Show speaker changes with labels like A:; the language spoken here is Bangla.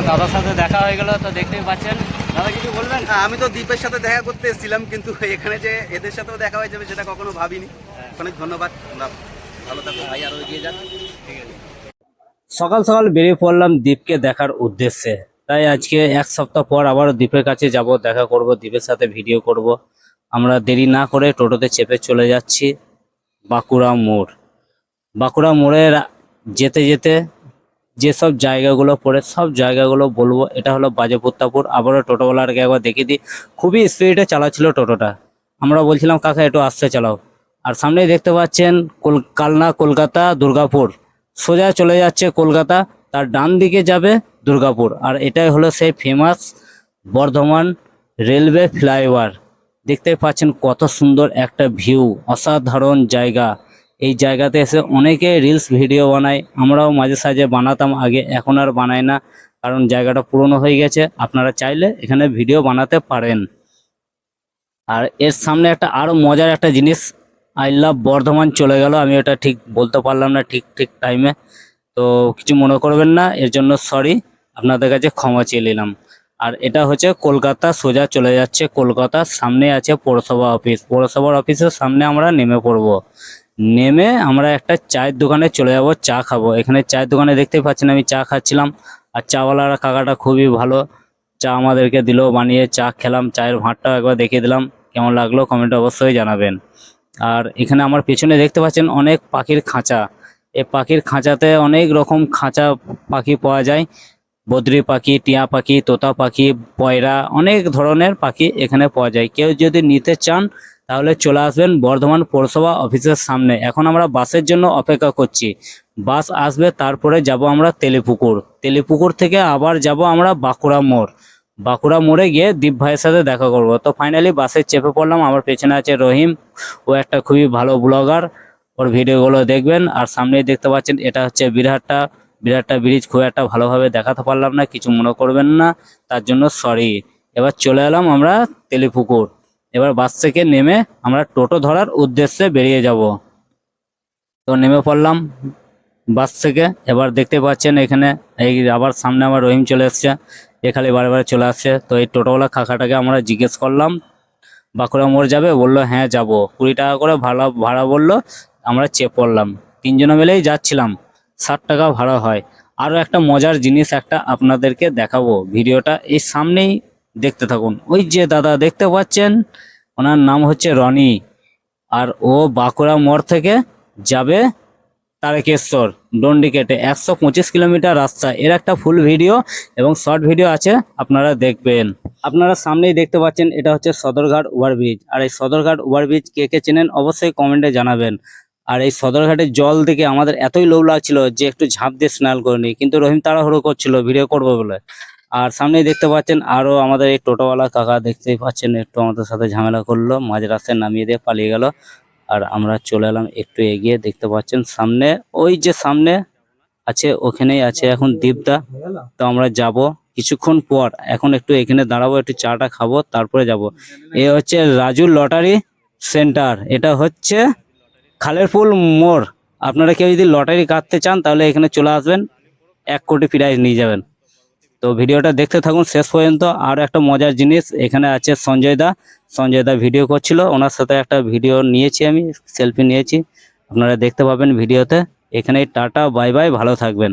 A: দাদার সাথে দেখা হয়ে গেল, তো দেখতেই পাচ্ছেন। দাদা কিছু বলবেন?
B: আমি তো দ্বীপের সাথে দেখা করতে এসেছিলাম, কিন্তু এখানে যে এদের সাথেও দেখা হয়ে যাবে সেটা কখনো ভাবিনি। অনেক ধন্যবাদ, ভালো থাকো ভাই, আরো এগিয়ে যান।
A: ঠিক আছে।
C: সকাল সকাল বেরিয়ে পড়লাম দ্বীপকে দেখার উদ্দেশ্যে। তাই আজকে এক সপ্তাহ পর আবারও দ্বীপের কাছে যাব, দেখা করব, দ্বীপের সাথে ভিডিও করব। আমরা দেরি না করে টোটোতে চেপে চলে যাচ্ছি বাঁকুড়া মোড়। বাঁকুড়া মোড়ের যেতে যেতে যেসব জায়গাগুলো পড়ে সব জায়গাগুলো বলবো। এটা হলো বাজেপ্রতাপপুর। আবারও টোটোওয়ালাকে একবার দেখিয়ে দিই, খুবই স্পিডে চালাচ্ছিল টোটোটা। আমরা বলছিলাম কাকা একটু আস্তে চালাও। আর সামনেই দেখতে পাচ্ছেন কালনা কলকাতা দুর্গাপুর, সোজা চলে যাচ্ছে কলকাতা, তার ডান দিকে যাবে দুর্গাপুর। আর এটাই হলো সেই ফেমাস বর্ধমান রেলওয়ে ফ্লাইওভার। দেখতে পাচ্ছেন কত সুন্দর একটা ভিউ, অসাধারণ জায়গা। এই জায়গাতে এসে অনেকে রিলস ভিডিও বানায়, আমরাও মাঝে সাঝে বানাতাম আগে, এখন আর বানাই না, কারণ জায়গাটা পুরনো হয়ে গেছে। আপনারা চাইলে এখানে ভিডিও বানাতে পারেন। আর এর সামনে একটা আরো মজার একটা জিনিস, আই লাভ বর্ধমান চলে গেল, আমি ওটা ঠিক বলতে পারলাম না ঠিক ঠিক টাইমে, তো কিছু মনে করবেন না, এর জন্য সরি, আপনাদের কাছে ক্ষমা চেয়ে নিলাম। আর এটা হচ্ছে কলকাতা, সোজা চলে যাচ্ছে কলকাতা। সামনে আছে পৌরসভা অফিস, পৌরসভার অফিসের সামনে আমরা নেমে পড়ব। নেমে আমরা একটা চায়ের দোকানে চলে যাব, চা খাবো। এখানে চায়ের দোকানে দেখতেই পাচ্ছেন আমি চা খাচ্ছিলাম, আর চাওয়ালার কাকাটা খুবই ভালো, চা আমাদেরকে দিল বানিয়ে, চা খেলাম, চায়ের ভাঁটটাও একবার দেখিয়ে দিলাম। কেমন লাগলো কমেন্টে অবশ্যই জানাবেন। আর এখানে আমার পেছনে দেখতে পাচ্ছেন অনেক পাখির খাঁচা। এই পাখির খাঁচাতে অনেক রকম খাঁচা পাখি পাওয়া যায়, বদ্রি পাখি, টিয়া পাখি, তোতা পাখি, পয়রা, অনেক ধরনের পাখি এখানে পাওয়া যায়। কেউ যদি নিতে চান তাহলে চলে আসবেন বর্ধমান পৌরসভা অফিসের সামনে। এখন আমরা বাসের জন্য অপেক্ষা করছি, বাস আসবে, তারপরে যাব আমরা তেলিপুকুর। তেলিপুকুর থেকে আবার যাব আমরা বাঁকুড়া মোড়। বাঁকুড়া মোড়ে গিয়ে দীপ ভাইয়ের সাথে দেখা করব। তো ফাইনালি বাসে চেপে পড়লাম। আমার পেছনে আছে রহিম, ও একটা খুবই ভালো ব্লগার, ওর ভিডিওগুলো দেখবেন। আর সামনেই দেখতে পাচ্ছেন এটা হচ্ছে বিরাটটা ব্রিজ, খুব একটা ভালোভাবে দেখাতে পারলাম না, কিছু মনে করবেন না, তার জন্য সরি। এবার চলে এলাম আমরা তেলিপুকুর। এবার বাস থেকে নেমে আমরা টোটো ধরার উদ্দেশ্যে বেরিয়ে যাব। তো নেমে পড়লাম বাস থেকে। এবার দেখতে পাচ্ছেন এখানে এই আবার সামনে আমার রহিম চলে এসছে, এখানে বারে বারে চলে আসছে। তো এই টোটোওয়ালা কাকাটাকে আমরা জিজ্ঞেস করলাম বাঁকুড়া মোড় যাবে, বললো হ্যাঁ যাব, 20 টাকা করে ভাড়া বললো। আমরা চেয়ে পড়লাম, তিনজনে মিলেই যাচ্ছিলাম, 60 টাকা ভাড়া হয়। আরও একটা মজার জিনিস একটা আপনাদেরকে দেখাবো, ভিডিওটা এই সামনেই দেখতে থাকুন। ওই যে দাদা দেখতে পাচ্ছেন, ওনার নাম হচ্ছে রনি, আর ও বাঁকুড়া মোড় থেকে যাবে তারকেশ্বর ডন্ডিকেটে, 125 কিলোমিটার রাস্তা। এর একটা ফুল ভিডিও এবং শর্ট ভিডিও আছে, আপনারা দেখবেন। আপনারা সামনেই দেখতে পাচ্ছেন এটা হচ্ছে সদরঘাট ওভারব্রিজ। আর এই সদরঘাট ওভারব্রিজ কে কে চেনেন অবশ্যই কমেন্টে জানাবেন। আর এই সদরঘাটের জল দেখে আমাদের এতই লোভ লাগছিল যে একটু ঝাঁপ দিয়ে স্নান করে নিই, কিন্তু রহিম তাড়াহুড়ো করছিল ভিডিও করবো বলে। আর সামনেই দেখতে পাচ্ছেন আরো আমাদের এই টোটোওয়ালা কাকা, দেখতেই পাচ্ছেন একটু আমাদের সাথে ঝামেলা করলো, মাঝ রাস্তায় নামিয়ে দিয়ে পালিয়ে গেল। আর আমরা চলে এলাম একটু এগিয়ে, দেখতে পাচ্ছেন সামনে, ওই যে সামনে আছে ওখানেই আছে এখন দীপদা। তো আমরা যাব কিছুক্ষণ পর, এখন একটু এখানে দাঁড়াবো, একটু চাটা খাবো, তারপরে যাব। এ হচ্ছে রাজু লটারি সেন্টার, এটা হচ্ছে খালেরপুল মোড়। আপনারা কেউ যদি লটারি কাটতে চান তাহলে এখানে চলে আসবেন, 1 কোটি প্রাইজ নিয়ে যাবেন। তো ভিডিওটা দেখতে থাকুন শেষ পর্যন্ত। আর একটা মজার জিনিস, এখানে আছে সঞ্জয় দা ভিডিও করছিল, ওনার সাথে একটা ভিডিও নিয়েছি, আমি সেলফি নিয়েছি, আপনারা দেখতে পাবেন ভিডিওতে। এখানে টাটা বাই বাই, ভালো থাকবেন।